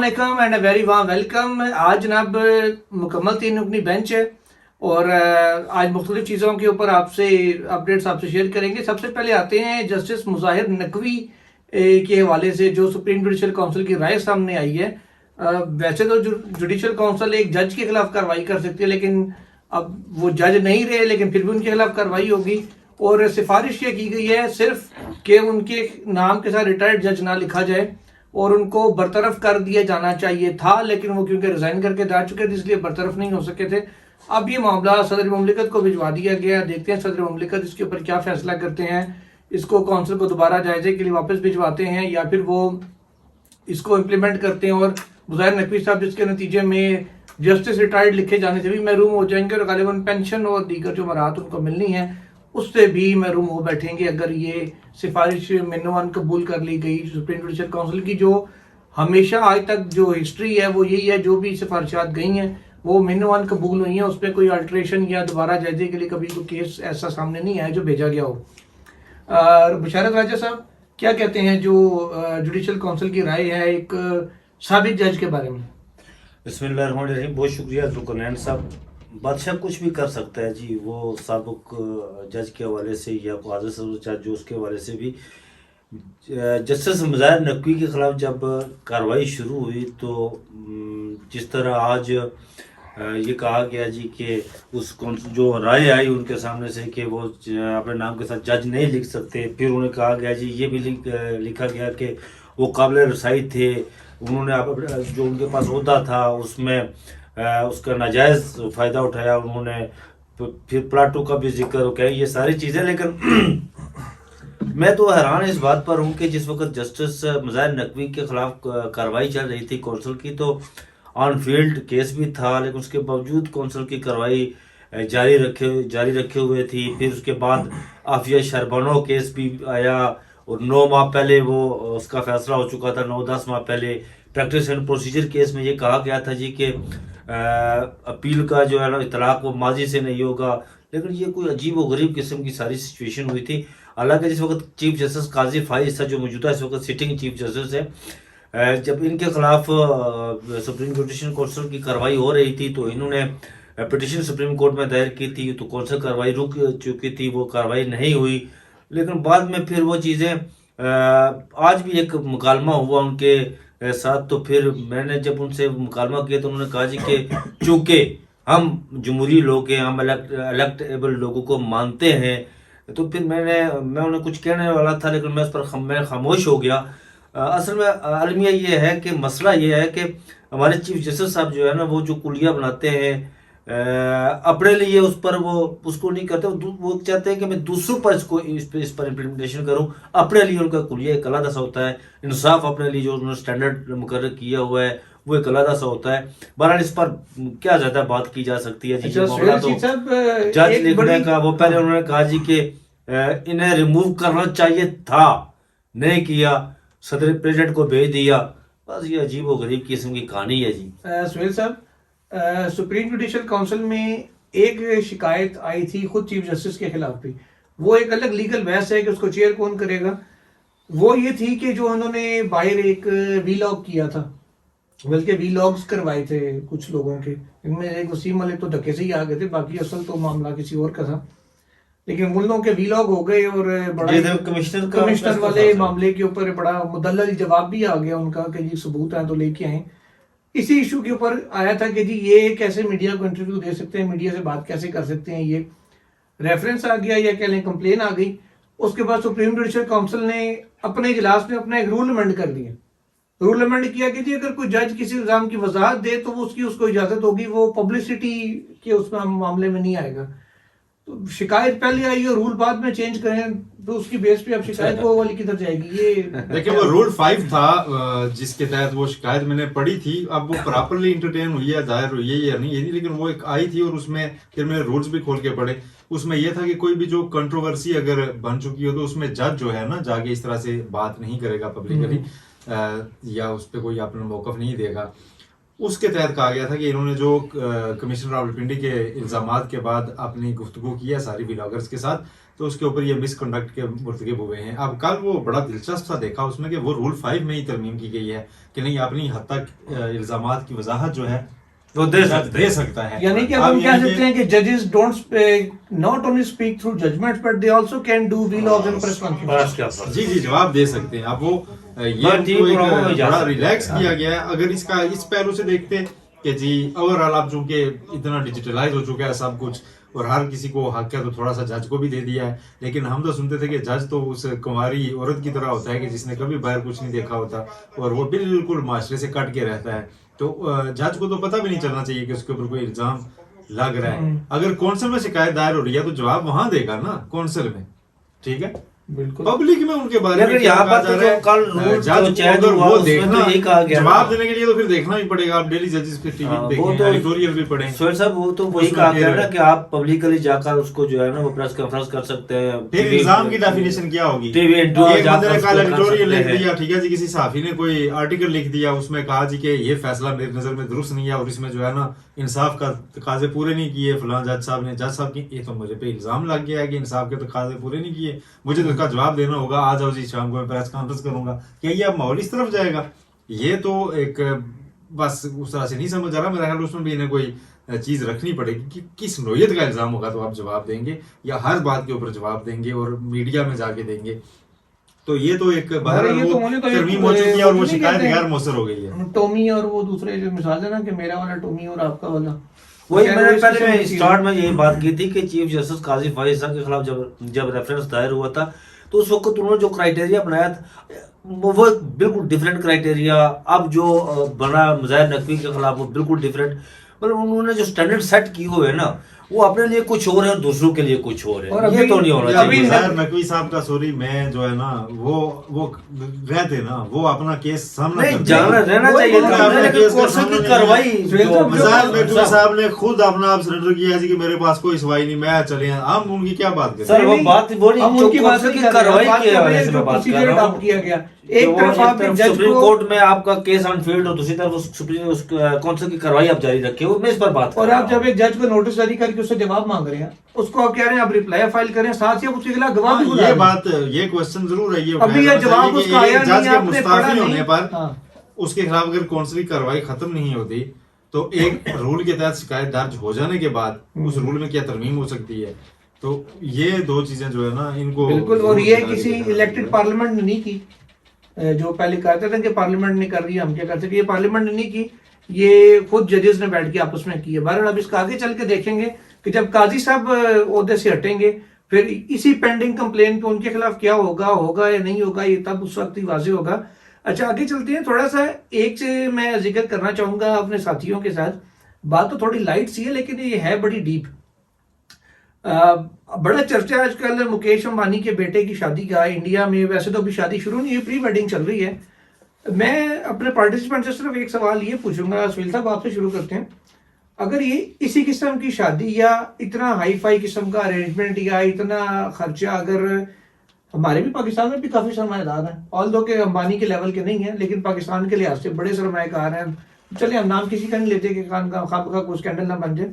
अस्सलाम and very warm welcome. आज जनाब मुकम्मल 3 रुकनी बेंच है और आज मुख्तलिफ चीज़ों के ऊपर आपसे अपडेट्स आपसे शेयर करेंगे। सबसे पहले आते हैं जस्टिस मुज़ाहिर नकवी के हवाले से जो सुप्रीम जुडिशल काउंसिल की राय सामने आई है। वैसे तो जुडिशल काउंसिल एक जज के खिलाफ कार्रवाई कर सकती है, लेकिन अब वो जज नहीं रहे, लेकिन फिर भी उनके खिलाफ कार्रवाई होगी। और सिफारिश ये की गई है सिर्फ कि उनके नाम के साथ रिटायर्ड जज ना लिखा जाए और उनको बरतरफ कर दिया जाना चाहिए था, लेकिन वो क्योंकि रिजाइन करके जा चुके थे इसलिए बरतरफ नहीं हो सके थे। अब ये मामला सदर मुमलिकत को भिजवा दिया गया। देखते हैं सदर मुमलिकत इसके ऊपर क्या फैसला करते हैं। इसको काउंसिल को दोबारा जायजे के लिए वापस भिजवाते हैं या फिर वो इसको इम्प्लीमेंट करते हैं और मुज़ाहिर नकवी साहब जिसके नतीजे में जस्टिस रिटायर्ड लिखे जाने से भी महरूम हो जाएंगे और गालिबन पेंशन और दीगर जो मराहत उनको मिलनी है उससे भी महरूम हो बैठेंगे अगर ये सिफारिश मिनोवन कबूल कर ली गई सुप्रीम जुडिशल काउंसिल की। जो हमेशा आज तक जो हिस्ट्री है वो यही है, जो भी सिफारिशात गई हैं वो मिनोवन कबूल हुई हैं, उस पर कोई अल्ट्रेशन या दोबारा जायजे के लिए कभी कोई केस ऐसा सामने नहीं आया जो भेजा गया हो। बशारत राजा साहब क्या कहते हैं जो जुडिशल काउंसिल की राय है एक साबिक जज के बारे में? बिस्मिल्लाहिर्रहमानिर्रहीम। बहुत शुक्रिया जुल्करनैन साहब। बादशाह कुछ भी कर सकता है जी, वो साबिक जज के हवाले से या जज जो उसके हवाले से भी। जस्टिस मुज़ाहिर नकवी के खिलाफ जब कार्रवाई शुरू हुई तो जिस तरह आज ये कहा गया जी कि उस जो राय आई उनके सामने से कि वो अपने नाम के साथ जज नहीं लिख सकते, फिर उन्हें कहा गया जी ये भी लिखा गया कि वो काबिल रसाई थे, उन्होंने जो उनके पास ओहदा था उसमें उसका नाजायज़ फ़ायदा उठाया उन्होंने। फिर प्लाटो का भी जिक्र हो गया, ये सारी चीज़ें। लेकिन मैं तो हैरान इस बात पर हूँ कि जिस वक्त जस्टिस मुज़ाहिर नकवी के खिलाफ कार्रवाई चल रही थी कौंसल की, तो ऑन फील्ड केस भी था, लेकिन उसके बावजूद कौंसल की कार्रवाई जारी रखे हुए थी। फिर उसके बाद आफिया शरबानो केस भी आया और 9 माह पहले वो उसका फैसला हो चुका था। 9-10 माह पहले प्रैक्टिस एंड प्रोसीजर केस में ये कहा गया था जी कि अपील का जो है ना इतलाक वो माजी से नहीं होगा। लेकिन ये कोई अजीब व गरीब किस्म की सारी सिचुएशन हुई थी। हालांकि जिस वक्त चीफ जस्टिस काजी फाइज था जो मौजूदा इस वक्त सिटिंग चीफ जस्टिस है, जब इनके खिलाफ सुप्रीम जुडिशल काउंसिल की कार्रवाई हो रही थी तो इन्होंने पिटिशन सुप्रीम कोर्ट में दायर की थी, तो कौन सा कार्रवाई रुक चुकी थी, वो कार्रवाई नहीं हुई। लेकिन बाद में फिर वो चीज़ें आज भी एक मुकालमा हुआ उनके साथ, तो फिर मैंने जब उनसे मुकालमा किया तो उन्होंने कहा जी कि चूँकि हम जमहूरी लोग हैं, हम इलेक्टेबल लोगों को मानते हैं, तो फिर मैं उन्हें कुछ कहने वाला था लेकिन मैं उस पर मैं खामोश हो गया। असल में अलमिया ये है कि मसला ये है कि हमारे चीफ जस्टिस साहब जो है ना वो जो कुलिया बनाते हैं अपने लिए उस पर वो उसको नहीं करते, वो चाहते हैं कि मैं दूसरों पर इस पर इम्प्लीमेंटेशन करूं। अपने लिए उनका कुलिया एक अलग सा होता है, इंसाफ अपने लिए जो उन्होंने स्टैंडर्ड मुकर्रर किया हुआ है वो एक अलग सा होता है। बहरहाल इस पर क्या ज्यादा बात की जा सकती है जी। मामला तो जज लिखने का, वो पहले उन्होंने कहा जी कि इन्हें रिमूव करना चाहिए था, नहीं किया, सदर प्रेसिडेंट को भेज दिया। बस ये अजीब व गरीब किस्म की कहानी है जी। सुहेल साहब, सुप्रीम जुडिशल काउंसिल में एक शिकायत आई थी खुद चीफ जस्टिस के खिलाफ भी, वो एक अलग लीगल बहस है कि उसको चेयर कौन करेगा। वो ये थी कि जो उन्होंने बाहर एक वीलॉग किया था, बल्कि वीलॉग्स करवाए थे कुछ लोगों के, इनमें एक वसीम मलिक तो धक्के से ही आ गए थे, बाकी असल तो मामला किसी और का था, लेकिन उन लोगों के वीलॉग हो गए और बड़ा कमिश्नर वाले मामले के ऊपर बड़ा मुदल्लल जवाब भी आ गया उनका कि जी सबूत है तो लेके आए। इसी इशू के ऊपर आया था कि जी ये कैसे मीडिया को इंटरव्यू दे सकते हैं, मीडिया से बात कैसे कर सकते हैं, ये रेफरेंस आ गया या कह लें कंप्लेन आ गई। उसके बाद सुप्रीम जुडिशल काउंसिल ने अपने इजलास में अपना एक रूल अमेंड कर दिया। रूल अमेंड किया कि जी अगर कोई जज किसी इल्जाम की वजाहत दे तो वो उसको इजाजत होगी, वो पब्लिसिटी के उसमें मामले में नहीं आएगा। तो शिकायत पहले आई और रूल बाद में चेंज करें तो उसकी बेस पे अब शिकायत वो वाली किधर जाएगी? ये देखिए वो रूल 5 था जिसके तहत वो शिकायत मैंने पढ़ी थी। अब वो प्रॉपरली इंटरटेन हुई है, जाहिर हुई है या नहीं ये नहीं, लेकिन वो एक आई थी और उसमें फिर मैंने रूल्स भी खोल के पढ़े। उसमें यह था कि कोई भी जो कंट्रोवर्सी अगर बन चुकी हो तो उसमें जज जो है ना जाके इस तरह से बात नहीं करेगा पब्लिकली या उस पर कोई अपना मौकफ नहीं देगा। उसके तहत कहा गया था कि इन्होंने जो कमिश्नर रावलपिंडी के इल्जामात के बाद अपनी गुफ्तगू की है सारी व्लॉगर्स के साथ, तो उसके ऊपर ये मिसकंडक्ट के मुर्तकब हुए हैं। अब कल वो बड़ा दिलचस्प सा देखा उसमें कि वो रूल 5 में ही तरमीम की गई है कि नहीं अपनी हद तक इल्जामात की वजाहत जो है वो दे सकता है। यानी कि अब हम कह सकते हैं कि जजेस don't not only speak through judgments but they also can do will of in press conference. जी जी जवाब दे सकते हैं। अब वो ये उनको एक बड़ा रिलैक्स किया गया है। अगर इसका इस पहलू से देखते हैं कि जी ओवरऑल अब चूंकि इतना डिजिटलाइज हो चुका है सब कुछ और हर किसी को हक है, तो थोड़ा सा जज को भी दे दिया है। लेकिन हम तो सुनते थे कि जज तो उस कुंवारी औरत की तरह होता है कि जिसने कभी बाहर कुछ नहीं देखा होता और वो बिल्कुल माशरे से कट के रहता है। तो जज को तो पता भी नहीं चलना चाहिए कि उसके ऊपर कोई इल्जाम लग रहा है। अगर कौंसिल में शिकायत दायर हो रही है तो जवाब वहां देगा ना कौंसिल में, ठीक है। बिल्कुल पब्लिक में उनके बारे में यहाँ पर तो जो कल जज जो चेंज अगर हुआ वो उसमें देखना तो यही कहा गया जवाब देने के लिए तो फिर देखना ही पड़ेगा। आप डेली जजेस पे टीवी वो देखें, तो एडिटोरियल भी पढ़ें। सोहेल साहब वो तो वही उसमें कहा गया फिर- ना कि आप पब्लिकली जाकर उसको जो है ना वो प्रेस कॉन्फ्रेंस कर सकते हैं। फिर इल्जाम की डेफिनेशन क्या होगी? टीवी एक बंदे ने कल जाकर एडिटोरियल लिख सकते हैं। दिया, ठीक है जी, किसी सहाफी ने कोई आर्टिकल लिख दिया, उसमें कहा जी कि ये फैसला मेरी नजर में दुरुस्त नहीं है और इसमें जो है ना इंसाफ का तकाजे पूरे नहीं किए फलां जज साहब ने। जज साहब की ये तो मुझे पे इल्जाम लग गया है कि इंसाफ के तकाजे पूरे नहीं किए, मुझे तो इसका जवाब देना होगा। आ जाओ जी शाम को मैं प्रेस कॉन्फ्रेंस करूंगा। क्या ये अब माहौल इस तरफ जाएगा? ये तो एक बस उस तरह से नहीं समझ आ रहा। मेरा ख्याल उसमें भी इन्हें कोई चीज रखनी पड़ेगी कि किस नोयत का इल्जाम होगा तो आप जवाब देंगे या हर बात के ऊपर जवाब देंगे और मीडिया में जाके देंगे। तो ये तो एक बहरहाल ये तो वो होने तो एक- तरमीम हो चुकी है और वो नहीं शिकायत कहते हैं। गैर मौसर हो गई है। टोमी और वो दूसरे जो मिसाल है ना कि मेरा वाला टोमी और आपका वाला, वही शायद मैंने वो इस पहले किस्म में की चीज़ स्टार्ट है। में यही बात की थी कि चीफ जस्टिस काजी फाइज साहब के खिलाफ जब रेफरेंस दायर हुआ था तो उस वक्त उन्होंने जो क्राइटेरिया बनाया था वो बिल्कुल डिफरेंट क्राइटेरिया। अब जो बना मुजाहिर नकवी के खिलाफ वो बिल्कुल डिफरेंट, मतलब उन्होंने जो स्टैंडर्ड सेट किए हुए हैं ना वो अपने लिए कुछ और है और दूसरों के लिए कुछ और और है। ये अभी- तो नहीं होना अभी चाहिए। मुजाहिर नकवी साहब का सॉरी मैं जो है ना वो रहते ना वो अपना केस सामना नहीं करते। जाना रहना वो चाहिए अपना था, केस लेकिन का कोर्सों सामना की नहीं कार्रवाई किया। सुहेल जो- साहब, मुजाहिर जो- नकवी साहब ने खुद अपना आप सरेंडर किया है कि मेरे पास कोई सवाई नहीं, मैं चले हैं। हम उनकी क्या बात करें? सर वो बात वो नहीं हम जो उनकी बात कोर्सों नहीं की कर रहे हैं, कार्रवाई बात के कर रहे हवाले हैं से जो मैं बात कर प्रोसीजर रहा अडॉप्ट हूँ। किया गया। एक एक तरफ आपने जज सुप्रीम को कोर्ट में आपका केस अनफील्ड हो, दूसरी तरफ सुप्रीम कौंसिल की कार्रवाई आप जारी रखे हो, मैं इस पर बात कर और रहा आप हूँ। जब एक जज को नोटिस जारी करके उससे जवाब मांग रहे हैं, उसको आप कह रहे हैं आप रिप्लाई फाइल करें, साथ ही आप उसके खिलाफ गवाह भी बुला ये रहे हैं। बात ये क्वेश्चन जरूर है, ये अभी ये उठाया जवाब जाना चाहिए उसका कि आया एक नहीं, जज के आपने पढ़ा मुस्ताफी नहीं। होने पर हाँ। उसके खिलाफ अगर कौंसली कार्रवाई खत्म नहीं होती तो एक रूल के तहत शिकायत दर्ज हो जाने के बाद उस रूल में क्या तरमीम हो सकती है? तो ये दो चीजें जो है ना इनको बिल्कुल। और जरूर ये ध्यान किसी रखना इलेक्टेड चाहिए। पार्लियामेंट ने नहीं की, जो पहले कहते थे कि पार्लियामेंट ने कर रही है, हम क्या करते कि ये पार्लियामेंट ने नहीं की, ये खुद जजेस ने बैठ के आपस में की है। बहरहाल अब इसका आगे चल के देखेंगे कि जब काजी साहब ओहदे से हटेंगे फिर इसी पेंडिंग कंप्लेन पे उनके खिलाफ क्या होगा या नहीं होगा, ये तब उस वक्त ही वाजे होगा। अच्छा आगे चलते हैं। थोड़ा सा एक से मैं जिक्र करना चाहूंगा अपने साथियों के साथ। बात तो थोड़ी लाइट सी है लेकिन ये है बड़ी डीप। बड़ा चर्चा आजकल मुकेश अंबानी के बेटे की शादी का है इंडिया में। वैसे तो अभी शादी शुरू नहीं हुई, प्री वेडिंग चल रही है। मैं अपने पार्टिसिपेंट से सिर्फ एक सवाल ये पूछूंगा, सुहेल साहब आपसे शुरू करते हैं। अगर ये इसी किस्म की शादी या इतना हाई फाई किस्म का अरेंजमेंट या इतना खर्चा, अगर हमारे भी पाकिस्तान में भी काफी सरमाएदार हैं, ऑल दो के अंबानी के लेवल के नहीं है लेकिन पाकिस्तान के लिहाज से बड़े सरमाएकार हैं, चलिए हम नाम किसी का नहीं लेते कि खान का कोई स्कैंडल ना बन जाए।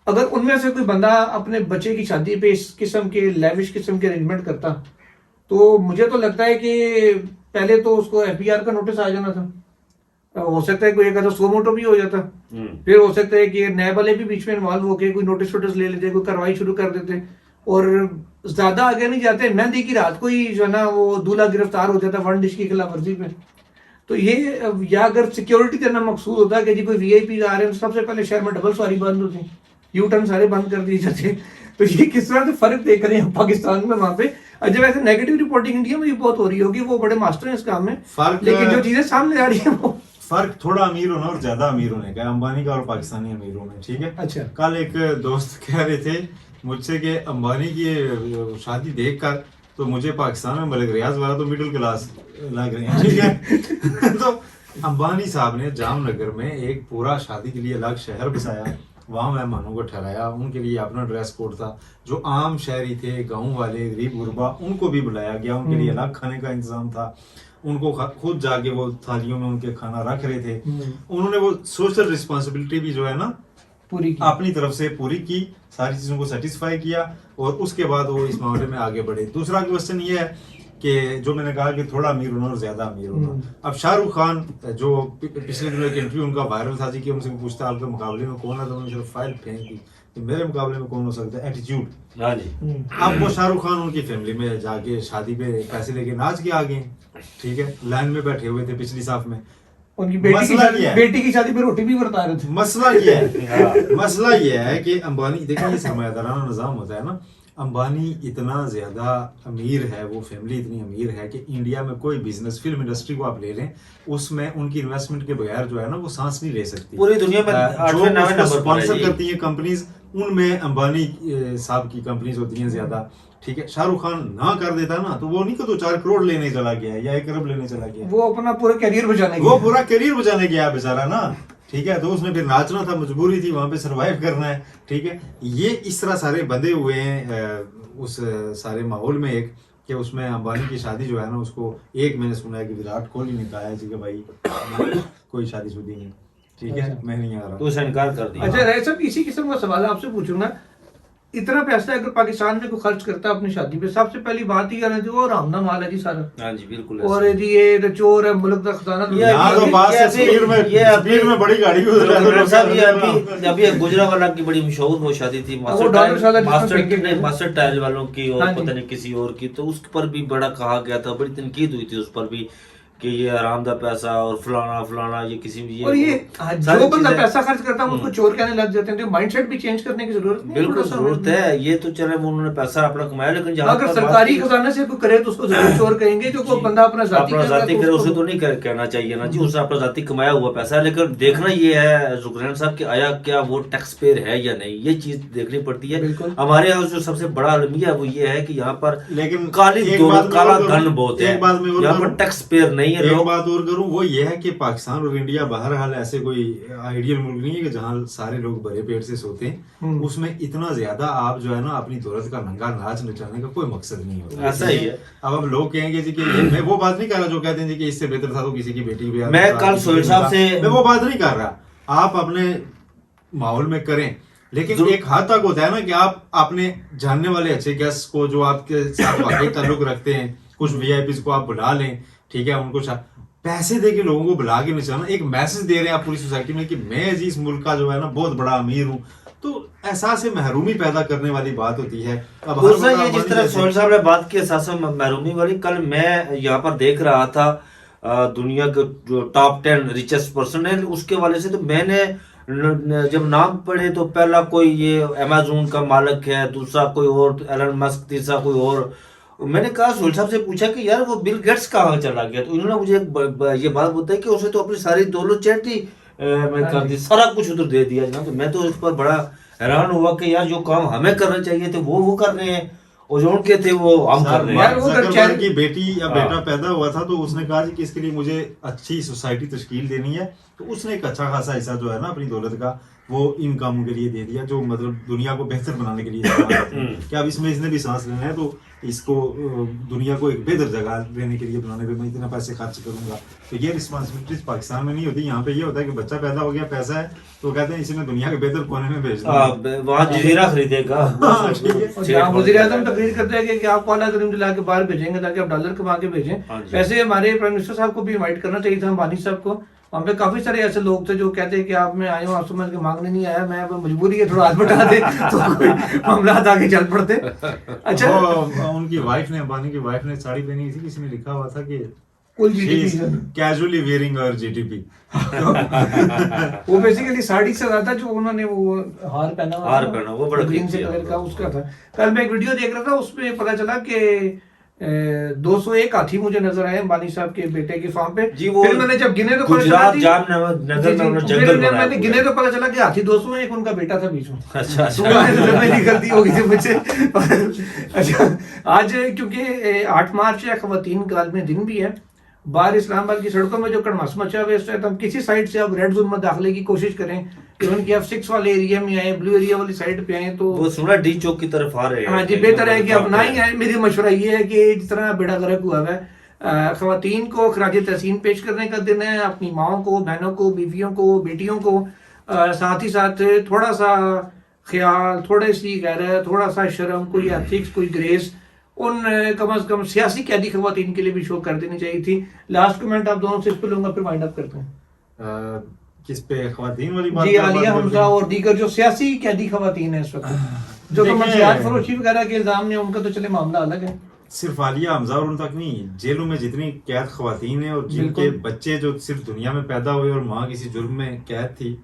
अगर उनमें से कोई बंदा अपने बच्चे की शादी पे इस किस्म के लेविश किस्म के अरेंजमेंट करता तो मुझे तो लगता है कि पहले तो उसको एफबीआर का नोटिस आ जाना था। हो सकता है कोई एक आधा सो मोटो भी हो जाता, फिर हो सकता है कि नए वाले भी बीच में इन्वॉल्व होकर कोई नोटिस वोटिस ले लेते, कोई कार्रवाई शुरू कर देते और ज्यादा आगे नहीं जाते। मेहंदी की रात को ही जो है ना वो दूल्हा गिरफ्तार हो जाता वन डिश की खिलाफ वर्जी पे। तो ये या अगर सिक्योरिटी देना मकसूद होता कि जी कोई वीआईपी आ रहे हैं तो सबसे पहले शहर में डबल सवारी बंद होती, यू टर्न सारे बंद कर दिए जाते। तो ये किस तरह से फर्क देख रहे हैं पाकिस्तान में वहां पे। जब ऐसे नेगेटिव रिपोर्टिंग इंडिया में भी बहुत हो रही होगी, वो बड़े मास्टर हैं इस काम में, लेकिन जो चीजें सामने आ रही है वो फर्क थोड़ा अमीर होना और ज्यादा अमीर होने का है, अंबानी का और पाकिस्तानी अमीरों में, ठीक है। अच्छा। कल एक दोस्त कह रहे थे मुझसे कि अंबानी की शादी देखकर तो मुझे पाकिस्तान में मलिक रियाज वाला तो मिडिल क्लास लग रहे हैं, ठीक है। तो अंबानी साहब ने जामनगर में एक पूरा शादी के लिए अलग शहर बसाया, वहाँ मेहमानों को ठहराया, उनके लिए अपना ड्रेस कोड था, जो आम शहरी थे, गांव वाले, गरीब गुरबा, उनको भी बुलाया गया, उनके लिए अलग खाने का इंतजाम था, उनको खुद जाके वो थालियों में उनके खाना रख रहे थे। उन्होंने वो सोशल रिस्पॉन्सिबिलिटी भी जो है ना पूरी की। अपनी तरफ से पूरी की, सारी चीजों को सेटिस्फाई किया और उसके बाद वो इस मामले में आगे बढ़े। दूसरा क्वेश्चन ये है कि जो मैंने कहा कि थोड़ा अमीर होना और ज्यादा अमीर होना। अब शाहरुख खान जो पिछले दिनों एक इंटरव्यू उनका वायरल था जी कि उनसे पूछता आपके मुकाबले में कौन है, तो उन्होंने सिर्फ फाइल फेंक दी कि मेरे मुकाबले में कौन हो सकता है, एटीट्यूड। हाँ जी। अब वो शाहरुख खान उनकी फैमिली में जाके शादी पे पैसे लेके नाच के आ गए, ठीक है, लाइन में बैठे हुए थे पिछली साफ में। उनकी मसला क्या है? बेटी की शादी पे रोटी भी बरता रहे थे। मसला ये है मसला ये है कि अंबानी, देखिए ये सरमायादाराना निजाम होता है ना, अंबानी इतना ज्यादा अमीर है, वो फैमिली इतनी अमीर है कि इंडिया में कोई बिजनेस, फिल्म इंडस्ट्री को आप ले लें, उसमें उनकी इन्वेस्टमेंट के बगैर जो है ना वो सांस नहीं ले सकती। पूरी दुनिया में जो 8वें 9वें उसको नंबर पर है स्पॉन्सर जी। करती हैं कंपनीज, उनमें अंबानी साहब की कंपनीज होती हैं ज्यादा, ठीक है। शाहरुख खान ना कर देता ना तो वो नहीं कि 2-4 करोड़ लेने चला गया या 1 अरब लेने चला गया, वो अपना पूरा करियर बचाने वो पूरा करियर बचाने गया बेचारा ना, ठीक है। तो उसने फिर नाचना था, मजबूरी थी, वहां पे सरवाइव करना है, ठीक है। ये इस तरह सारे बंधे हुए हैं उस सारे माहौल में एक कि उसमें अंबानी की शादी जो है ना, उसको मैंने सुना है कि विराट कोहली ने कहा है कि भाई कोई शादीशुदी नहीं, ठीक है, मैं नहीं आ रहा। तो उसने इनकार कर दिया। अच्छा राय साहब, इसी किस्म का सवाल आपसे पूछूंगा, इतना पैसा अगर पाकिस्तान में कोई खर्च करता है अपनी शादी पे, सबसे पहली बात ही है वो हरामना माल है जी सारा। हाँ जी बिल्कुल। और जी ये तो चोर है, मुल्क का खजाना यहाँ तो बात से स्पीड में बड़ी गाड़ी भी उधर है। साहब ये अभी गुजरावाला की बड़ी मशहूर वो शादी थी, मास्टर टायर वालों की और पता नहीं किसी और की, तो उस पर भी बड़ा कहा गया था, बड़ी तनकीद हुई थी उस पर भी कि ये आरामदा पैसा और फलाना फलाना, ये किसी भी और ये जो बंदा पैसा खर्च करता है उसको चोर कहने लग जाते हैं। तो माइंडसेट भी चेंज करने की जरूरत नहीं, बिल्कुल जरूरत है। ये तो चले उन्होंने पैसा अपना कमाया, लेकिन जहाँ अगर सरकारी खजाने से कोई करे तो उसको जरूर चोर कहेंगे, जो कोई बंदा अपना जाती करे उसे तो नहीं कहना चाहिए ना जी, उसने अपना जाती कमाया हुआ पैसा है। लेकिन देखना ये है जुकरैन साहब कि आया क्या वो टैक्स पेयर है या नहीं, ये चीज देखनी पड़ती है। हमारे यहाँ जो सबसे बड़ा अलमिया वो ये है कि यहाँ पर लेकिन काला धन बहुत है, यहाँ पर टैक्स पेयर नहीं है। एक बात और करूं, वो ये है कि पाकिस्तान और इंडिया बहरहाल ऐसे कोई आइडियल मुल्क नहीं है कि जहां सारे लोग भरे पेट से सोते हैं। उसमें इतना ज्यादा आप जो है ना अपनी दौलत का नंगा नाच नचाने का कोई मकसद नहीं होता। ऐसा ही है। अब लोग कहेंगे जी कि मैं वो बात नहीं कर रहा जो कहते हैं जी कि इससे बेहतर था तो किसी की बेटी भी, मैं कल सोहेल साहब से मैं वो बात नहीं कर रहा। आप अपने माहौल में करें, लेकिन एक हद तक होता है ना कि आप अपने जानने वाले अच्छे गेस्ट को जो आपके साथ वाकई ताल्लुक रखते हैं, कुछ वीआईपीज को आप बुला लें, ठीक है, उनको पैसे दे के लोगों को बुला के नचाना, एक मैसेज दे रहे हैं आप पूरी सोसाइटी में कि मैं जी इस मुल्क का जो है ना बहुत बड़ा अमीर हूँ, तो एहसास महरूमी पैदा करने वाली बात होती है। अब ये जिस तरह सोहेल साहब ने बात की एहसास महरूमी वाली, कल मैं यहाँ पर देख रहा था दुनिया के जो टॉप 10 रिचेस्ट पर्सन है उसके वाले से, तो मैंने जब नाम पढ़े तो पहला कोई ये अमेज़न का मालिक है, दूसरा कोई और एलन मस्क, तीसरा कोई और। मैंने कहा सोहेल साहब से पूछा कि यार वो बिल गेट्स कहाँ चला गया, तो इन्होंने मुझे ये बात बताई कि उसे तो अपनी सारी दौलत चैरिटी में कर दी, सारा कुछ उधर दे दिया ना। तो मैं तो इस पर बड़ा हैरान हुआ कि यार जो काम हमें करना चाहिए थे वो कर रहे हैं, और जो उनके थे वो हम कर रहे हैं। ज़करबर्ग की बेटी या बेटा पैदा हुआ था तो उसने कहा कि इसके लिए मुझे अच्छी सोसाइटी तश्कील देनी है, तो उसने एक अच्छा खासा हिस्सा जो है ना अपनी दौलत का वो इन कामों के लिए दे दिया, जो मतलब दुनिया को बेहतर बनाने के लिए कि अब इसमें इसने भी सांस लेना है तो इसको दुनिया को एक बेहतर जगह देने के लिए बनाने पे मैं इतना पैसे खर्च करूंगा। तो ये रिस्पॉन्सिबिलिटीज पाकिस्तान में नहीं होती, यहाँ पे ये होता है कि बच्चा पैदा हो गया, पैसा है, तो कहते हैं इसे मैं दुनिया के बेहतर कोने में भेज दूंगा, वहाँ जजीरा खरीदेगा। वज़ीर आज़म तकरीर करते हैं कि आप वाला करीम दिला के बाहर भेजेंगे ताकि आप डॉलर कमा के भेजें। वैसे हमारे प्राइम मिनिस्टर साहब को भी इनवाइट करना चाहिए था, अंबानी साहब को। वहाँ पे काफी सारे ऐसे लोग थे जो कहते हैं कि आप मैं आया हूँ, आप समझ के मांगने नहीं आया, मैं मजबूरी है, थोड़ा हाथ बटा दे तो कोई मामला आगे चल पड़ते। अच्छा, उनकी वाइफ ने, अंबानी की वाइफ ने साड़ी पहनी थी, किसी ने लिखा हुआ था कि कुल जीडीपी कैजुअली वेयरिंग और जीडीपी। वो बेसिकली साड़ी से ज्यादा जो उन्होंने वो हार पहना वो बड़ा ग्रीन से कलर का उसका था। कल मैं एक वीडियो देख रहा था, उसमें पता चला कि 201 हाथी मुझे नजर आए अंबानी साहब के बेटे की फार्म पे। फिर मैंने जब गिने तो मैंने गिने तो पता चला कि हाथी 200 है, एक उनका बेटा था बीच में। अच्छा मेरी गलती हो गई थी मुझसे। अच्छा, आज क्योंकि 8 मार्च है, ख़वातीन का आलमी दिन भी है, बाहर इस्लामाबाद की सड़कों में जो कड़मास मचा हुआ है, तो हम किसी साइड से अब रेड जोन में दाखिले की कोशिश करें कि उनकी F6 वाले एरिया में आए, ब्लू एरिया वाली साइड पे आए, तो वो सुना डी चौक की तरफ आ रहे हैं। हाँ जी, बेहतर है कि अब ना ही आए। मेरी मशवरा ये है कि जिस तरह बेड़ा गर्क हुआ है, ख़वातीन को खराज तहसीन पेश करने का दिन है, अपनी माओं को, बहनों को, बीवियों को, बेटियों को साथ ही साथ थोड़ा सा ख्याल, थोड़ी सी गैरत, थोड़ा सा शर्म, कोई एथिक्स, कोई ग्रेस उन कम अज कम सियासी कैदी खवातीन के लिए भी शो कर देनी चाहिए थी। लास्ट कमेंट आप दोनों से इस पर लूंगा, फिर वाइंड अप करते हैं। किस पे, खवातीन वाली बात जी, पे बात आलिया कर हमजा रहे हैं? और दीगर जो सियासी कैदी खवातीन है इस वक्त, जो देखिए- मंशियात फरोशी वगैरह के इल्जाम ने, उनका तो चले मामला अलग है। सिर्फ आलिया हमजा और उन तक नहीं, जेलों में जितनी कैद खवातीन है और जिनके बिल्कुल। बच्चे जो सिर्फ दुनिया में पैदा हुए और माँ किसी जुर्म में कैद थी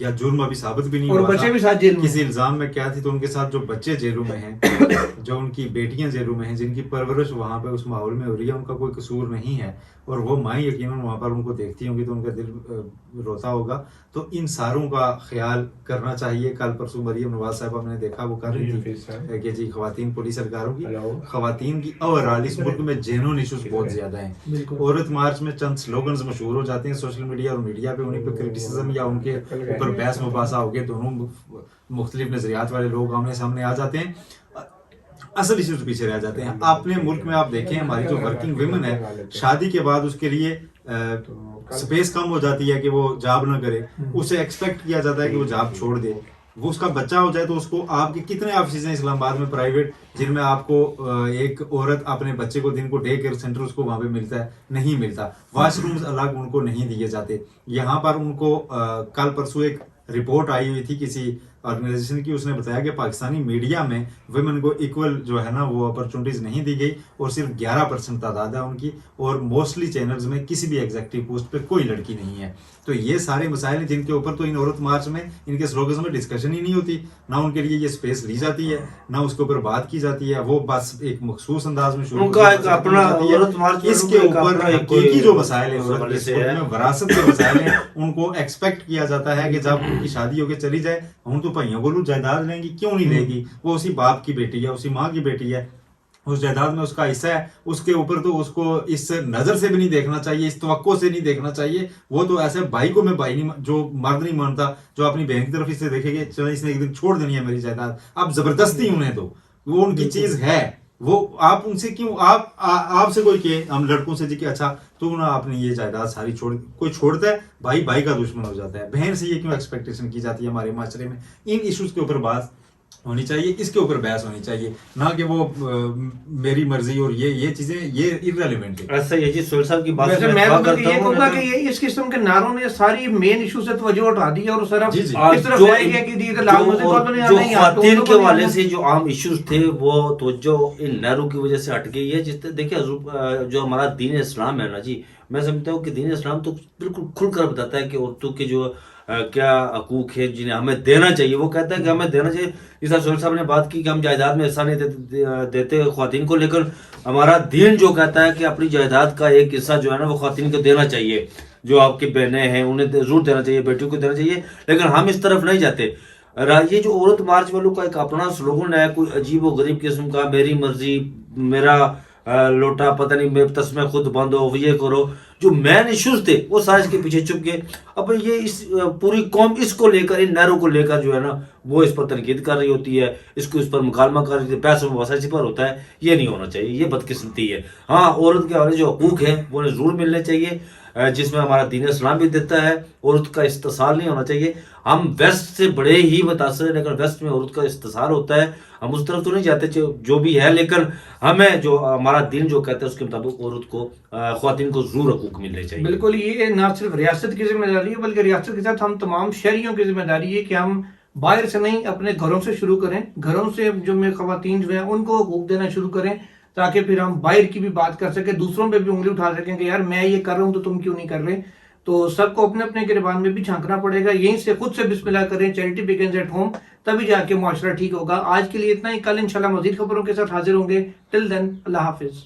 या जुर्म अभी साबित भी नहीं और हुआ बच्चे था, भी साथ जेल में किसी इल्जाम में कैद थी, तो उनके साथ जो बच्चे जेलों में हैं जो उनकी बेटियां जेलों में हैं, जिनकी परवरिश वहाँ पे उस माहौल में हो रही है, उनका कोई कसूर नहीं है और वो माँ यकीनन वहाँ पर उनको देखती होंगी तो उनका दिल रोता होगा। तो इन सारों का ख्याल करना चाहिए। कल परसों मरियम नवाज साहब ने देखा, वो कर रही थी कि जी खवातीन पुलिस सरकारों की, खवातीन की ओवरऑल इस मुल्क में जेन्युइन इश्यूज बहुत ज्यादा हैं। औरत मार्च में चंद स्लोगन्स मशहूर हो जाते हैं सोशल मीडिया और मीडिया पे, उन्हीं पे क्रिटिसिज्म या उनके ऊपर बहस मुबासा हो गए, दोनों मुख्तलिफ नजरियात वाले लोग आमने सामने आ जाते हैं, असल इश्यूज पीछे रह जाते हैं। अपने मुल्क में आप देखें, हमारी जो वर्किंग विमेन है, शादी के बाद उसके लिए स्पेस कम हो जाती है कि वो जॉब ना करे, उसे एक्सपेक्ट किया जाता है कि वो जॉब छोड़ दे। वो उसका बच्चा हो जाए तो उसको, आपके कितने ऑफिस हैं इस्लामाबाद में प्राइवेट जिनमें आपको एक औरत अपने बच्चे को दिन को डे केयर सेंटर उसको वहां पे मिलता है? नहीं मिलता। वॉशरूम्स अलग उनको नहीं दिए जाते। यहाँ पर उनको कल परसों एक रिपोर्ट आई हुई थी किसी ऑर्गेनाइजेशन की, उसने बताया कि पाकिस्तानी मीडिया में वुमेन को इक्वल जो है ना वो अपॉर्चुनिटीज नहीं दी गई और सिर्फ 11% तादाद है उनकी, और मोस्टली चैनल्स में किसी भी एग्जीक्यूटिव पोस्ट पे कोई लड़की नहीं है। तो ये सारे मसाइल हैं जिनके ऊपर तो इन औरत मार्च में, इनके स्लोगन्स में डिस्कशन ही नहीं होती, ना उनके लिए ये स्पेस ली जाती है, ना उसके ऊपर बात की जाती है। वो बस एक मखसूस अंदाज में शुरू उनका एक अपना औरत मार्च में इसके उनका ऊपर अपना हकीकी जो मसाइल है उस औरत हवाले के से मुल्क है। में विरासत के मसाइल हैं, उनको एक्सपेक्ट किया जाता है कि जब उनकी शादी होकर चली जाए, हम तो भाइयों को जायदाद लेंगी, क्यों नहीं लेगी? वो उसी बाप की बेटी है, उसी माँ की बेटी है, उस जायदाद में उसका हिस्सा है। उसके ऊपर तो उसको इस नजर से भी नहीं देखना चाहिए, इस तवक्को से नहीं देखना चाहिए। वो तो ऐसे भाई को मैं भाई नहीं, जो मर्द नहीं मानता, जो अपनी बहन की तरफ इससे देखेंगे चलो इसने एक दिन छोड़ देनी है मेरी जायदाद, आप जबरदस्ती उन्हें दो, वो उनकी चीज है। वो आप उनसे क्यों, आपसे कोई कहे, हम लड़कों से जी कि अच्छा तू ना आपने ये जायदाद सारी छोड़, कोई छोड़ता है भाई भाई का दुश्मन हो जाता है। बहन से ये क्यों एक्सपेक्टेशन की जाती है हमारे माशरे में? इन इश्यूज के ऊपर बात होनी चाहिए, इसके ऊपर बहस होनी चाहिए, ना कि वो मेरी मर्जी और ये चीजें ये इररिलेवेंट है। ऐसा ये जी सोहेल साहब की बात वैसे से मैं इत्तेफाक तो करता ये हूं, कहूंगा मैं कि ये इस किस्म के नारों ने सारी मेन इशू से तवज्जो उठा दी और सिर्फ जी, जी। इस तरफ रह गया कि जी लाल मस्जिद वालों ने जो आना ही है, तो ख्वातीन उन के लोगों ने हवाले आना। से जो आम इश्यूज थे वो तवज्जो इन नहरों की वजह से हट गई है। जिस देखिए जो हमारा दीन इस्लाम है ना जी, मैं समझता हूँ कि दीन इस्लाम तो बिल्कुल खुलकर बताता है कि औरतों के जो क्या हकूक है जिन्हें हमें देना चाहिए। वो कहता है कि हमें देना चाहिए। जिस तरह सोहेल साहब ने बात की कि हम जायदाद में हिस्सा नहीं देते ख्वातीन को, लेकर हमारा दीन जो कहता है कि अपनी जायदाद का एक हिस्सा जो है ना वो ख्वातीन को देना चाहिए। जो आपकी बहनें हैं उन्हें जरूर देना चाहिए, बेटियों को देना चाहिए, लेकिन हम इस तरफ नहीं जाते। ये जो औरत मार्च वालों का एक अपना स्लोगन है, कोई अजीब व गरीब किस्म का, मेरी मर्जी मेरा लोटा, पता नहीं मैं तस्मे खुद बंद हो, ये करो। जो मैन इश्यूज थे वो सारे इसके पीछे चुप गए। अब ये इस पूरी कौम इसको लेकर, इन नहरों को लेकर जो है ना वो इस पर तनकीद कर रही होती है, इसको इस पर मुकालमा कर रही है, पैसों में इसी पर होता है। ये नहीं होना चाहिए, ये बदकिस्मती है। हाँ, औरत के हवाले जो हकूक है वो उन्हें जरूर मिलने चाहिए, जिसमें हमारा दीन इस्लाम भी देता है। औरत का इस्तिसाल नहीं होना चाहिए। हम वेस्ट से बड़े ही मुतासर हैं, लेकिन वेस्ट में औरत का इस्तिसाल होता है, हम उस तरफ तो नहीं जाते जो भी है, लेकिन हमें जो हमारा दीन जो कहता है उसके मुताबिक औरत को, ख्वातीन को जरूर हकूक मिलने चाहिए। बिल्कुल, ये ना सिर्फ रियासत की जिम्मेदारी है बल्कि रियासत के साथ हम तमाम शहरियों की जिम्मेदारी है कि हम बाहर से नहीं अपने घरों से शुरू करें। घरों से जो में खवातीन जो है उनको हकूक देना शुरू करें, ताकि फिर हम बाहर की भी बात कर सकें, दूसरों पे भी उंगली उठा सकें कि यार मैं ये कर रहा हूं तो तुम क्यों नहीं कर रहे। तो सबको अपने अपने गिरबान में भी झांकना पड़ेगा। यहीं से खुद से बिस्मिल्लाह करें, चैरिटी बिगिंस एट होम, तभी जाके मुआशरा ठीक होगा। आज के लिए इतना ही, कल इंशाल्लाह मजीद खबरों के साथ हाजिर होंगे। टिल देन, अल्लाह हाफिज।